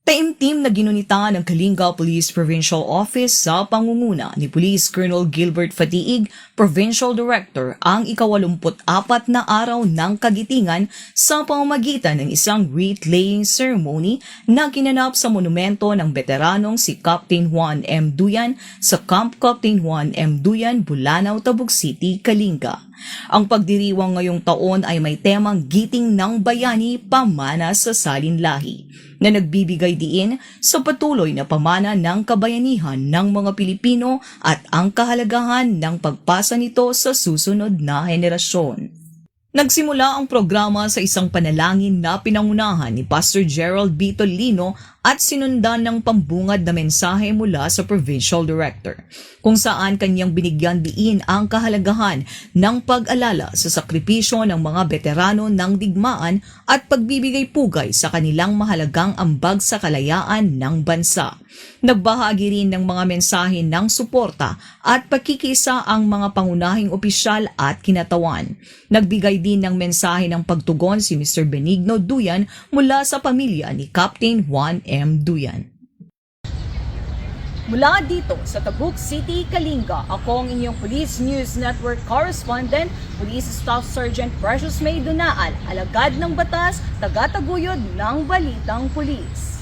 Taimtim na ginunita ng Kalinga Police Provincial Office sa pangunguna ni Police Colonel Gilbert Fatiig, Provincial Director, ang ika-84 na araw ng kagitingan sa pamamagitan ng isang wreath-laying ceremony na ginanap sa monumento ng veteranong si Captain Juan M. Duyan sa Camp Captain Juan M. Duyan, Bulanao, Tabuk City, Kalinga. Ang pagdiriwang ngayong taon ay may temang Giting ng Bayani, Pamana sa Salinlahi, na nagbibigay diin sa patuloy na pamana ng kabayanihan ng mga Pilipino at ang kahalagahan ng pagpasa nito sa susunod na henerasyon. Nagsimula ang programa sa isang panalangin na pinangunahan ni Pastor Gerald B. Tolino at sinundan ng pambungad na mensahe mula sa Provincial Director, kung saan kanyang binigyan diin ang kahalagahan ng pag-alala sa sakripisyo ng mga veterano ng digmaan at pagbibigay pugay sa kanilang mahalagang ambag sa kalayaan ng bansa. Nagbahagi rin ng mga mensahe ng suporta at pagkikisa ang mga pangunahing opisyal at kinatawan. Nagbigay din ng mensahe ng pagtugon si Mr. Benigno Duyan mula sa pamilya ni Captain Juan M. Duyan. Mula dito sa Tabuk City, Kalinga, ako ang inyong Police News Network Correspondent, Police Staff Sergeant Precious May Dunaal, alagad ng batas, tagataguyod ng Balitang Pulis.